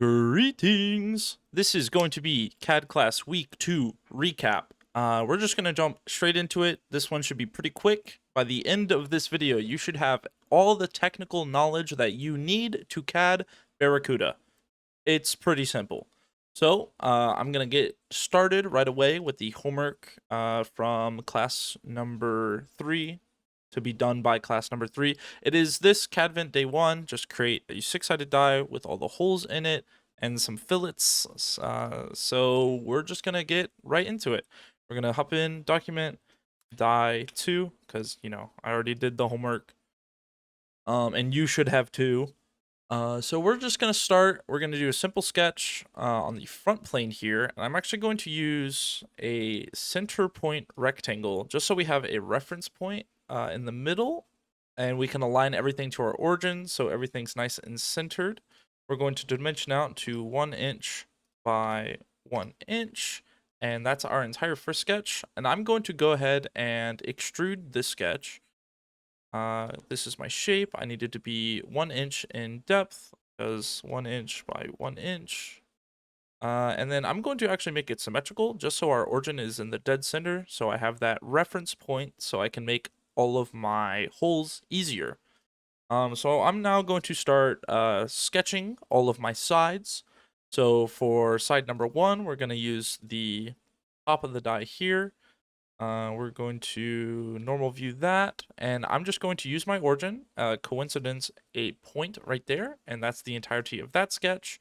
Greetings! This is going to be CAD class week 2 recap. We're just going to jump straight into it. This one should be pretty quick. By the end of this video, you should have all the technical knowledge that you need to CAD Barracuda. It's pretty simple. So, I'm going to get started right away with the homework from class number 3 to be done by class number 3. It is this CADvent day 1. Just create a 6-sided die with all the holes in it and some fillets. So we're just going to get right into it. We're going to hop in, document, die 2, because, I already did the homework. And you should have too. So we're just going to start. We're going to do a simple sketch on the front plane here. And I'm actually going to use a center point rectangle just so we have a reference point in the middle. And we can align everything to our origin so everything's nice and centered. We're going to dimension out to 1 inch by 1 inch. And that's our entire first sketch. And I'm going to go ahead and extrude this sketch. This is my shape. I need it to be 1 inch in depth, because 1 inch by 1 inch. And then I'm going to actually make it symmetrical, just so our origin is in the dead center, so I have that reference point, so I can make all of my holes easier. So I'm now going to start sketching all of my sides. So for side number 1, we're going to use the top of the die here. We're going to normal view that, and I'm just going to use my origin, coincidence, a point right there, and that's the entirety of that sketch.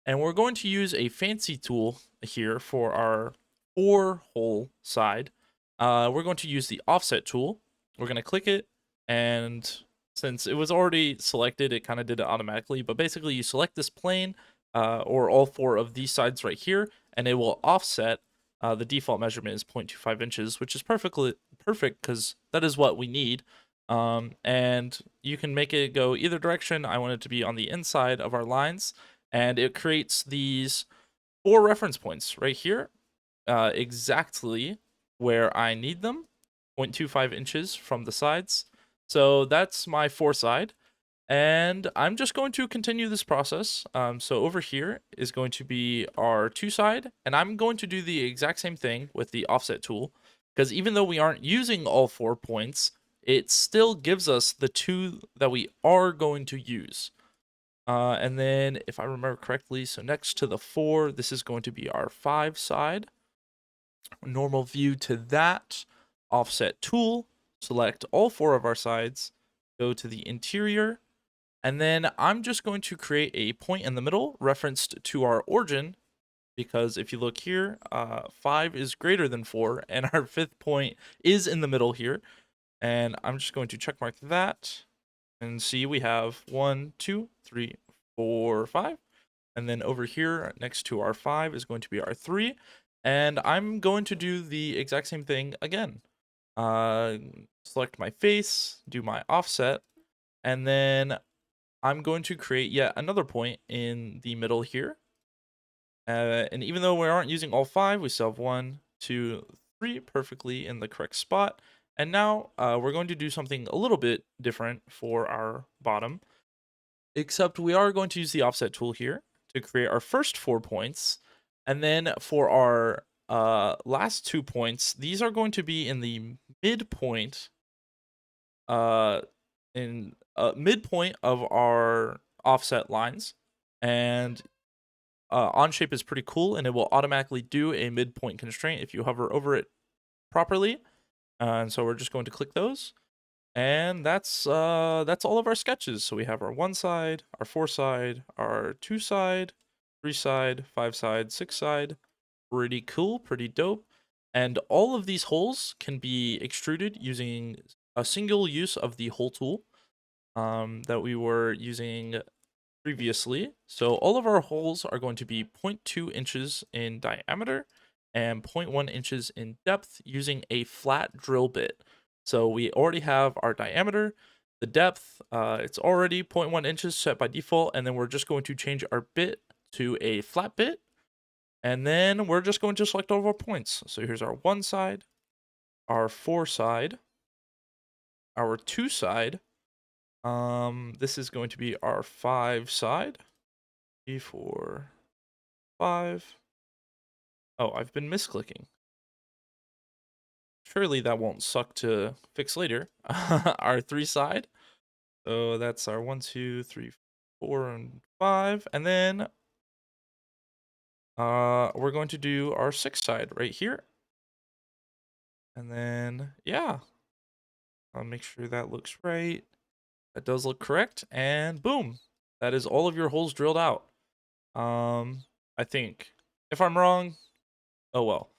And we're going to use a fancy tool here for our 4-hole side. We're going to use the offset tool. We're going to click it, and since it was already selected, it kind of did it automatically, but basically you select this plane, or all 4 of these sides right here, and it will offset. The default measurement is 0.25 inches, which is perfect because that is what we need. And you can make it go either direction. I want it to be on the inside of our lines, and it creates these 4 reference points right here, exactly where I need them, 0.25 inches from the sides. So that's my 4 side. And I'm just going to continue this process. So over here is going to be our 2 side, and I'm going to do the exact same thing with the offset tool, because even though we aren't using all 4 points, it still gives us the 2 that we are going to use. And then if I remember correctly, so next to the 4, this is going to be our 5 side. Normal view to that, offset tool, select all 4 of our sides, go to the interior, and then I'm just going to create a point in the middle referenced to our origin, because if you look here, 5 is greater than 4, and our 5th point is in the middle here. And I'm just going to check mark that, and see we have 1, 2, 3, 4, 5. And then over here next to our 5 is going to be our 3. And I'm going to do the exact same thing again. Select my face, do my offset, and then I'm going to create yet another point in the middle here. And even though we aren't using all 5, we still have 1, 2, 3 perfectly in the correct spot. And now we're going to do something a little bit different for our bottom, except we are going to use the offset tool here to create our first 4 points. And then for our last 2 points, these are going to be in the midpoint, midpoint of our offset lines. And OnShape is pretty cool, and it will automatically do a midpoint constraint if you hover over it properly. And so we're just going to click those. And that's all of our sketches. So we have our 1 side, our 4 side, our 2 side, 3 side, 5 side, 6 side. Pretty cool, pretty dope. And all of these holes can be extruded using a single use of the hole tool that we were using previously. So all of our holes are going to be 0.2 inches in diameter and 0.1 inches in depth using a flat drill bit. So we already have our diameter, the depth, it's already 0.1 inches set by default, and then we're just going to change our bit to a flat bit, and then we're just going to select all of our points. So here's our 1 side, our 4 side, our 2 side, this is going to be our 5 side, 3, 4, 5. Oh, I've been misclicking. Surely that won't suck to fix later. Our 3 side. So that's our 1, 2, 3, 4, and 5. And then we're going to do our 6 side right here. And then, yeah, I'll make sure that looks right. That does look correct. And boom, that is all of your holes drilled out. I think. If I'm wrong, oh well.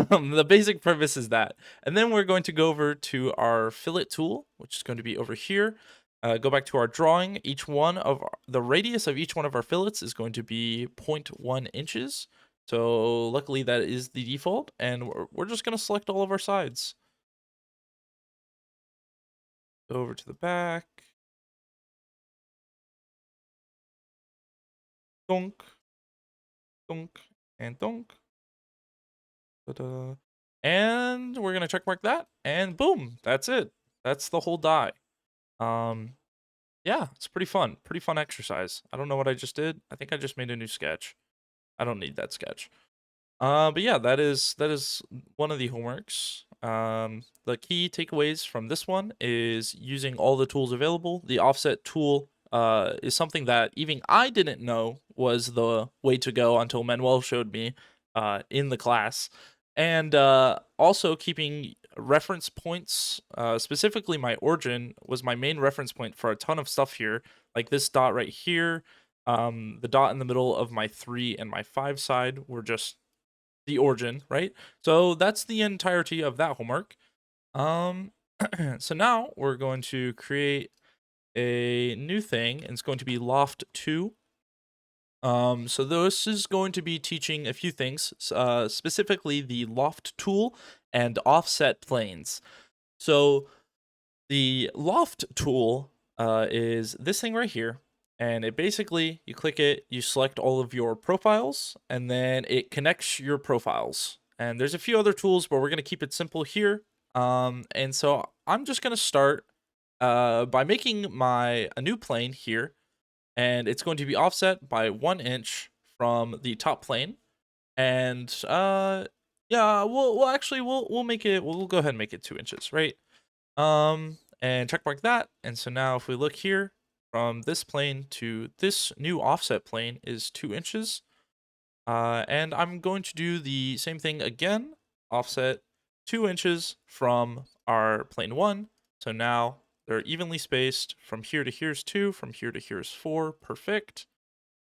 The basic premise is that. And then we're going to go over to our fillet tool, which is going to be over here. Go back to our drawing. The radius of each one of our fillets is going to be 0.1 inches. So luckily that is the default. And we're just going to select all of our sides. Go over to the back. Donk. Donk. And donk. Ta-da. And we're gonna check mark that, and boom, that's it. That's the whole die. Yeah, it's pretty fun exercise. I don't know what I just did. I think I just made a new sketch. I don't need that sketch. But yeah, that is one of the homeworks. The key takeaways from this one is using all the tools available. The offset tool is something that even I didn't know was the way to go until Manuel showed me in the class. And also keeping reference points, specifically my origin was my main reference point for a ton of stuff here, like this dot right here. The dot in the middle of my 3 and my 5 side were just the origin, right? So that's the entirety of that homework. So now we're going to create a new thing, and it's going to be loft 2. So this is going to be teaching a few things, specifically the loft tool and offset planes. So the loft tool is this thing right here, and it basically, you click it, you select all of your profiles, and then it connects your profiles. And there's a few other tools, but we're going to keep it simple here. And so I'm just going to start by making a new plane here, and it's going to be offset by 1 inch from the top plane. And yeah, we'll make it, we'll go ahead and make it 2 inches, right? And check mark that. And so now if we look here, from this plane to this new offset plane is 2 inches. And I'm going to do the same thing again, offset 2 inches from our plane 1. So now they're evenly spaced. From here to here's 2, from here to here's 4, perfect.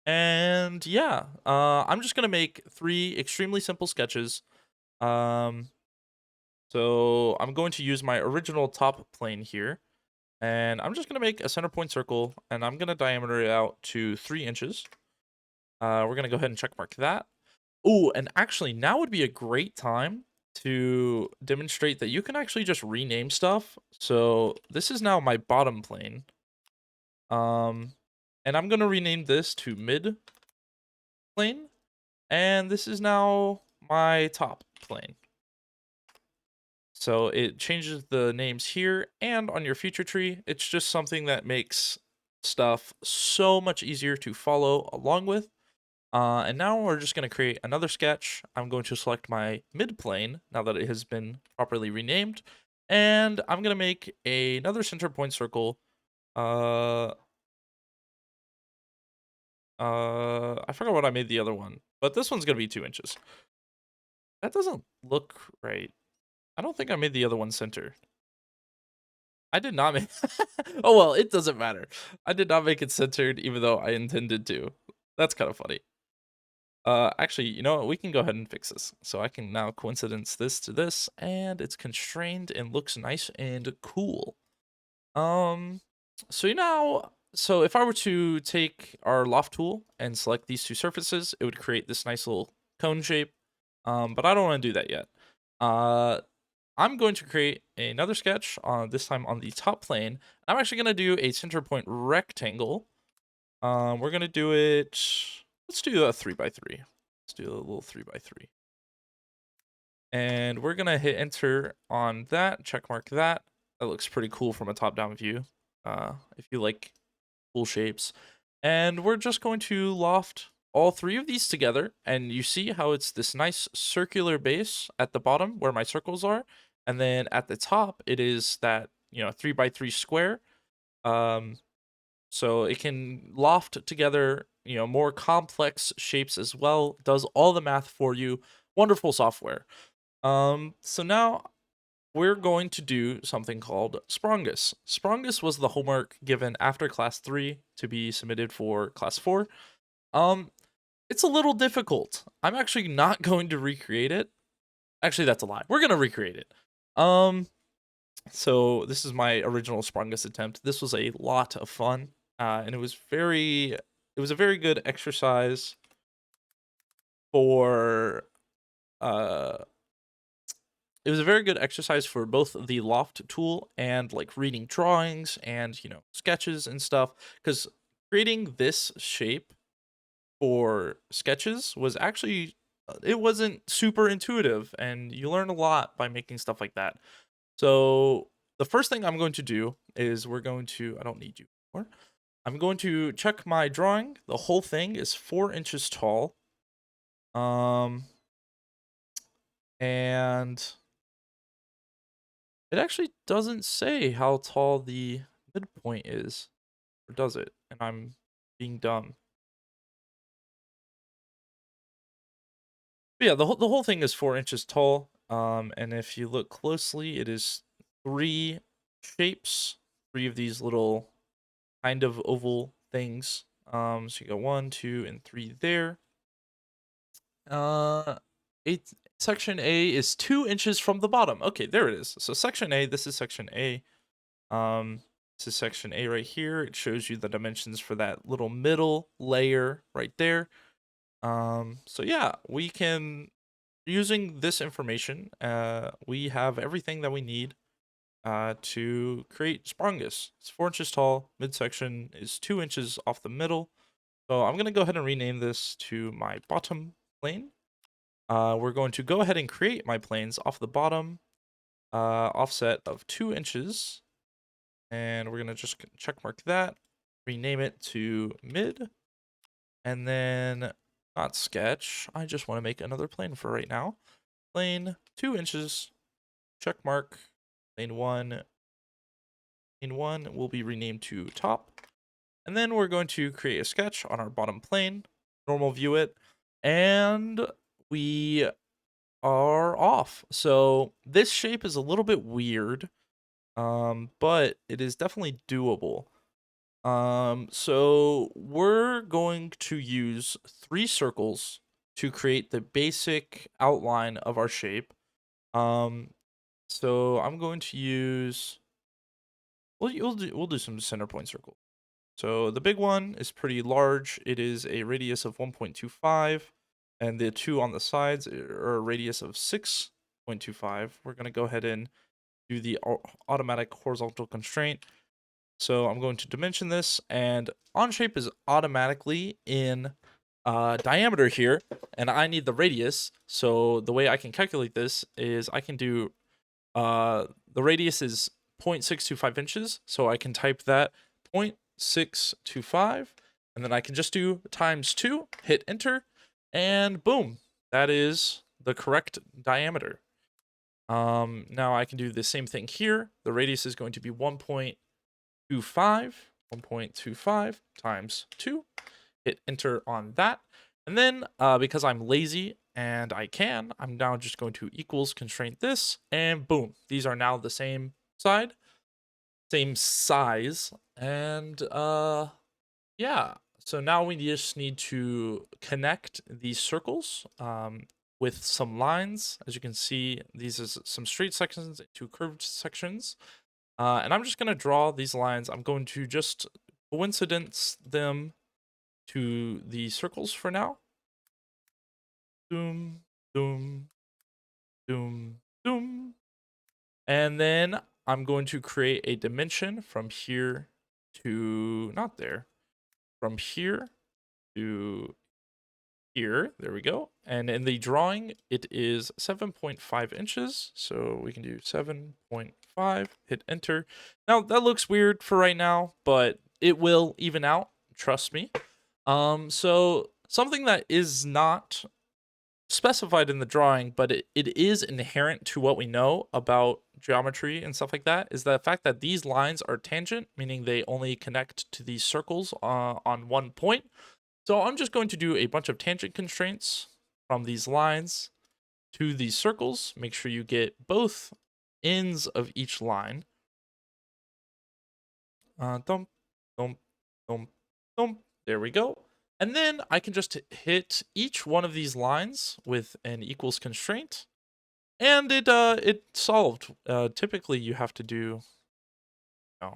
And yeah, I'm just gonna make 3 extremely simple sketches. So I'm going to use my original top plane here, and I'm just going to make a center point circle, and I'm going to diameter it out to 3 inches. We're going to go ahead and check mark that. Oh, and actually now would be a great time to demonstrate that you can actually just rename stuff. So this is now my bottom plane. And I'm going to rename this to mid plane, and this is now my top plane. So it changes the names here and on your feature tree. It's just something that makes stuff so much easier to follow along with. And now we're just going to create another sketch. I'm going to select my mid plane now that it has been properly renamed. And I'm going to make another center point circle. I forgot what I made the other one, but this one's going to be 2 inches. That doesn't look right. I don't think I made the other one center. I did not make Oh well, it doesn't matter. I did not make it centered even though I intended to. That's kind of funny. Actually, you know what? We can go ahead and fix this. So I can now coincidence this to this, and it's constrained and looks nice and cool. So if I were to take our loft tool and select these 2 surfaces, it would create this nice little cone shape. But I don't want to do that yet. I'm going to create another sketch, this time on the top plane. I'm actually going to do a center point rectangle. We're going to do it, let's do a 3x3. Let's do a little 3x3. And we're going to hit enter on that, check mark that. That looks pretty cool from a top-down view, if you like cool shapes. And we're just going to loft all three of these together, and you see how it's this nice circular base at the bottom where my circles are, and then at the top it is that 3x3 square. Um, so it can loft together more complex shapes as well. Does all the math for you. Wonderful software. So now we're going to do something called Sprongus. Sprongus was the homework given after class 3 to be submitted for class 4. Um, it's a little difficult. I'm actually not going to recreate it. Actually, that's a lie. We're gonna recreate it. So this is my original Sprongus attempt. This was a lot of fun, and it was a very good exercise for uh it was a very good exercise for both the loft tool and like reading drawings and sketches and stuff, because creating this shape for sketches was actually it wasn't super intuitive, and you learn a lot by making stuff like that. So the first thing I'm going to do is I don't need you anymore. I'm going to check my drawing. The whole thing is 4 inches tall. And it actually doesn't say how tall the midpoint is, or does it? And I'm being dumb. But yeah, the whole thing is 4 inches tall. And if you look closely, it is 3 shapes, 3 of these little kind of oval things. So you got 1, 2, and 3 there. Uh, section A is 2 inches from the bottom. Okay, there it is. So section A, this is section A. This is section A right here. It shows you the dimensions for that little middle layer right there. So yeah, we can, using this information, we have everything that we need to create Sprongus. It's 4 inches tall, midsection is 2 inches off the middle. So I'm gonna go ahead and rename this to my bottom plane. We're going to go ahead and create my planes off the bottom, offset of 2 inches. And we're gonna just check mark that, rename it to mid, and then not sketch. I just want to make another plane for right now. Plane 2 inches, check mark. Plane 1 will be renamed to top. And then we're going to create a sketch on our bottom plane, normal view it, and we are off. So this shape is a little bit weird, but it is definitely doable. So we're going to use 3 circles to create the basic outline of our shape. So I'm going to use, we'll do some center point circles. So the big one is pretty large. It is a radius of 1.25, and the 2 on the sides are a radius of 6.25. We're going to go ahead and do the automatic horizontal constraint. So I'm going to dimension this, and OnShape is automatically in diameter here, and I need the radius. So the way I can calculate this is I can do the radius is 0.625 inches, so I can type that 0.625, and then I can just do times 2, hit enter, and boom, that is the correct diameter. Now I can do the same thing here. The radius is going to be 1.25 times 2, hit enter on that. And then because I'm lazy and I'm now just going to equals constraint this, and boom, these are now the same size. And yeah, so now we just need to connect these circles with some lines. As you can see, these are some straight sections, 2 curved sections. And I'm just going to draw these lines. I'm going to just coincidence them to the circles for now. Doom, doom, doom, doom. And then I'm going to create a dimension from here to, not there, from here to here. There we go. And in the drawing, it is 7.5 inches. So we can do 7.5, hit enter. Now that looks weird for right now, but it will even out trust me. So something that is not specified in the drawing, but it is inherent to what we know about geometry and stuff like that, is the fact that these lines are tangent, meaning they only connect to these circles on one point. So I'm just going to do a bunch of tangent constraints from these lines to these circles. Make sure you get both ends of each line. Thump, thump, thump, thump. There we go. And then I can just hit each one of these lines with an equals constraint, and it solved. Typically, you have to do, a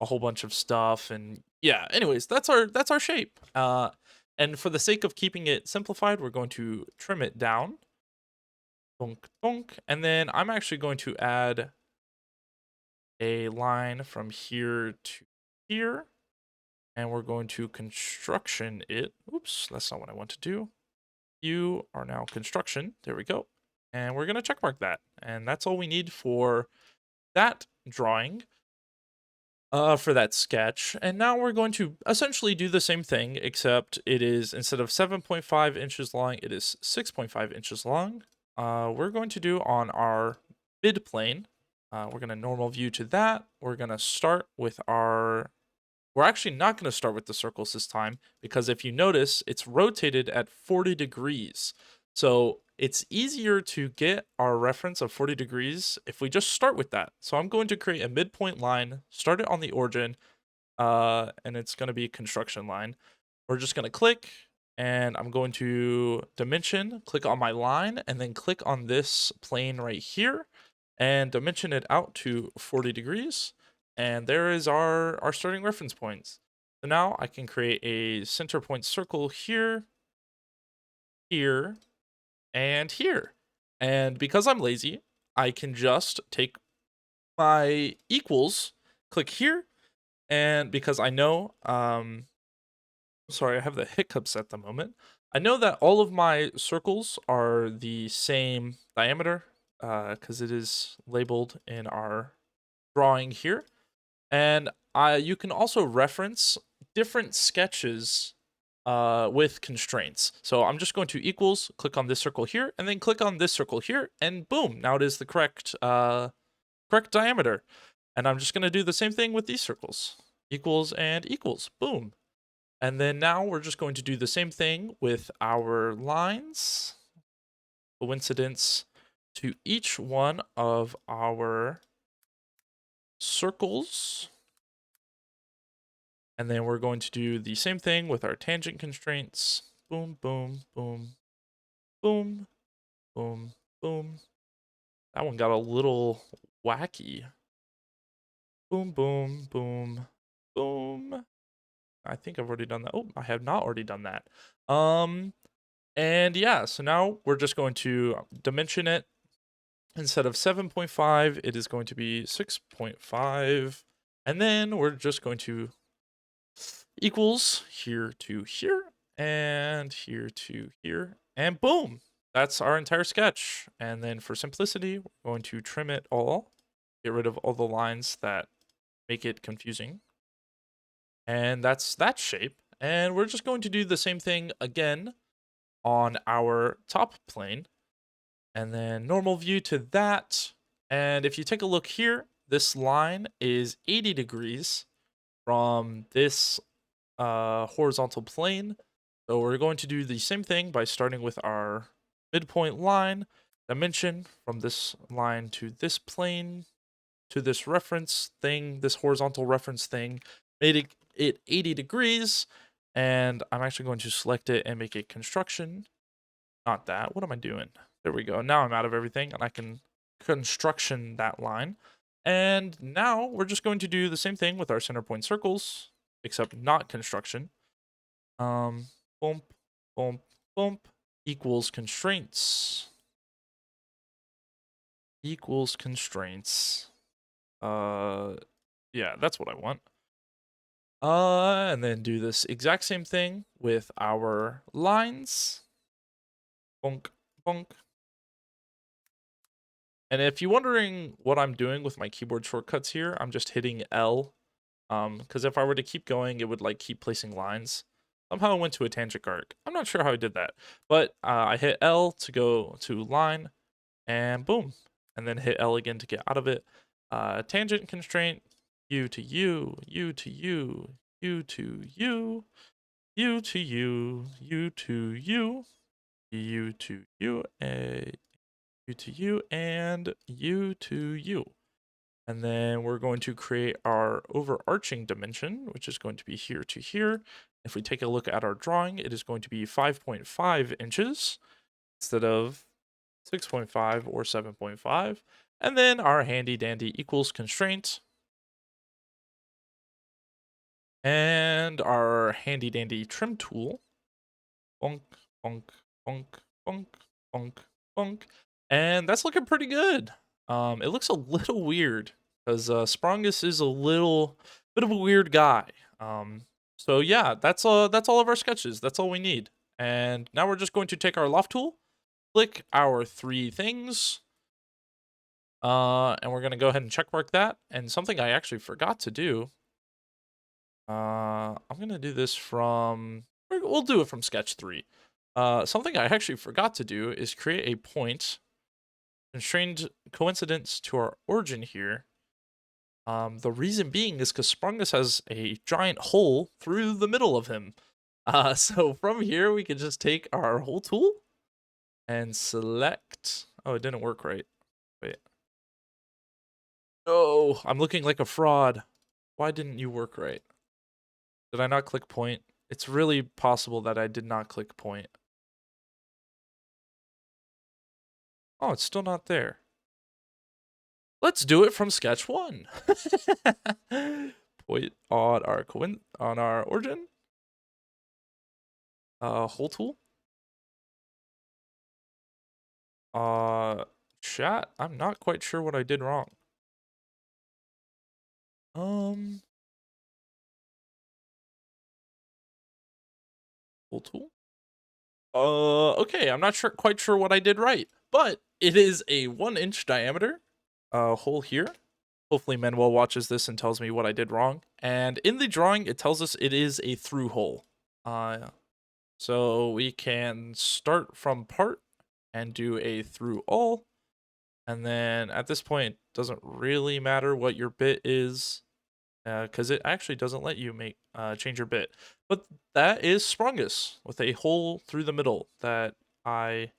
whole bunch of stuff, and yeah. Anyways, that's our shape. And for the sake of keeping it simplified, we're going to trim it down. Bonk, bonk, and then I'm actually going to add a line from here to here. And we're going to construction it. Oops, that's not what I want to do. You are now construction. There we go. And we're going to checkmark that. And that's all we need for that drawing, for that sketch. And now we're going to essentially do the same thing, except it is, instead of 7.5 inches long, it is 6.5 inches long. We're going to do on our mid plane. We're going to normal view to that. We're going to start with our... We're actually not going to start with the circles this time, because if you notice, it's rotated at 40 degrees. So it's easier to get our reference of 40 degrees if we just start with that. So I'm going to create a midpoint line, start it on the origin, and it's going to be a construction line. We're just going to click, and I'm going to dimension, click on my line, and then click on this plane right here, and dimension it out to 40 degrees. And there is our starting reference points. So now I can create a center point circle here, here, and here. And because I'm lazy, I can just take my equals, click here, and because I know, sorry, I have the hiccups at the moment. I know that all of my circles are the same diameter, because it is labeled in our drawing here. And you can also reference different sketches with constraints. So I'm just going to equals, click on this circle here, and then click on this circle here, and boom, now it is the correct diameter. And I'm just going to do the same thing with these circles. Equals and equals, boom. And then now we're just going to do the same thing with our lines. Coincidence to each one of our circles. And then we're going to do the same thing with our tangent constraints. Boom, boom, boom, boom, boom, boom. That one got a little wacky. Boom, boom, boom, boom. I think I've already done that. Oh, I have not already done that. And yeah, so now we're just going to dimension it. Instead of 7.5, it is going to be 6.5. And then we're just going to equals here to here and here to here, and boom, that's our entire sketch. And then for simplicity, we're going to trim it all, get rid of all the lines that make it confusing, and that's that shape. And we're just going to do the same thing again on our top plane, and then normal view to that. And if you take a look here, this line is 80 degrees from this horizontal plane. So we're going to do the same thing by starting with our midpoint line, dimension from this line to this plane, to this reference thing, this horizontal reference thing, made it 80 degrees. And I'm actually going to select it and make it construction. Not that. What am I doing? There we go. Now I'm out of everything, and I can construction that line. And now we're just going to do the same thing with our center point circles, except not construction. Bump, bump, bump, equals constraints. Equals constraints. Yeah, that's what I want. And then do this exact same thing with our lines. Bonk, bonk. And if you're wondering what I'm doing with my keyboard shortcuts here, I'm just hitting L Because if I were to keep going, it would like keep placing lines. Somehow I went to a tangent arc. I'm not sure how I did that, but I hit L to go to line, and boom, and then hit L again to get out of it. Tangent constraint, U to U, U to U, U to U, U to U, U to U, U to U, U to U, and U to U. And then we're going to create our overarching dimension, which is going to be here to here. If we take a look at our drawing, it is going to be 5.5 inches instead of 6.5 or 7.5. And then our handy dandy equals constraint. And our handy dandy trim tool. Bonk, bonk, bonk, bonk, bonk, bonk. And that's looking pretty good. It looks a little weird because Sprongus is a little bit of a weird guy. So yeah, that's all of our sketches. That's all we need. And now we're just going to take our loft tool, click our 3 things, and we're gonna go ahead and check mark that. And something I actually forgot to do. I'm gonna do this from. We'll do it from sketch 3. Something I actually forgot to do is create a point constrained coincidence to our origin here. The reason being is because Sprungus has a giant hole through the middle of him. So from here we can just take our hole tool and select. Oh, it didn't work right. Wait. Oh, I'm looking like a fraud. Why didn't you work right? Did I not click point? It's really possible that I did not click point. Oh, it's still not there. Let's do it from sketch 1. Point on our origin. Hole tool. Chat. I'm not quite sure what I did wrong. Hole tool. Okay. I'm not quite sure what I did right, but it is a 1-inch diameter hole here. Hopefully Manuel watches this and tells me what I did wrong. And in the drawing, it tells us it is a through hole. So we can start from part and do a through all. And then at this point, it doesn't really matter what your bit is, because it actually doesn't let you change your bit. But that is Sprungus with a hole through the middle that I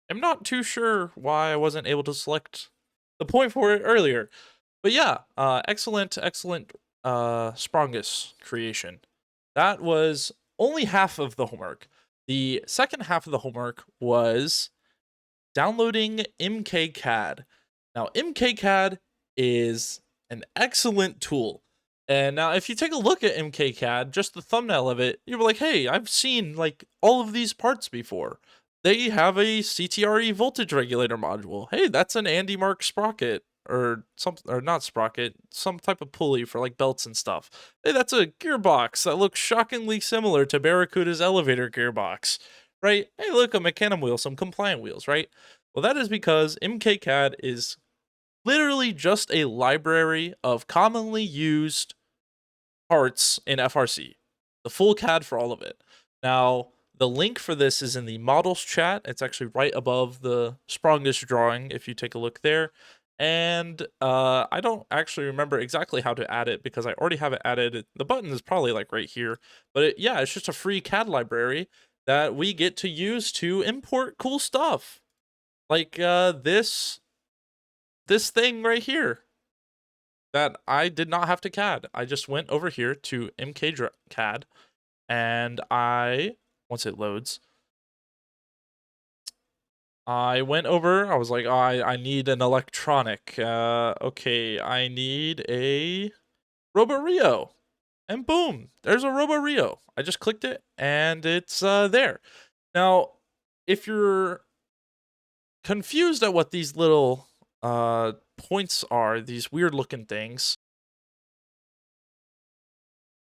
am not too sure why I wasn't able to select the point for it earlier. But yeah, excellent Sprungus creation. That was only half of the homework. The second half of the homework was downloading MKCAD. Now, MKCAD is an excellent tool. And now, if you take a look at MKCAD, just the thumbnail of it, you're like, hey, I've seen like all of these parts before. They have a CTRE voltage regulator module. Hey, that's an Andy Mark sprocket or not sprocket, some type of pulley for like belts and stuff. Hey, that's a gearbox that looks shockingly similar to Barracuda's elevator gearbox, right? Hey, look, a mecanum wheel, some compliant wheels, right? Well, that is because MKCAD is literally just a library of commonly used parts in FRC, the full CAD for all of it. Now, the link for this is in the models chat. It's actually right above the Sprongish drawing if you take a look there. And I don't actually remember exactly how to add it because I already have it added. The button is probably like right here. But yeah, it's just a free CAD library that we get to use to import cool stuff. Like this thing right here that I did not have to CAD. I just went over here to MKCAD and once it loads, I went over, I was like, oh, I need an electronic. Okay, I need a Robo-Rio. And boom, there's a Robo-Rio. I just clicked it and it's there. Now, if you're confused at what these little points are, these weird looking things,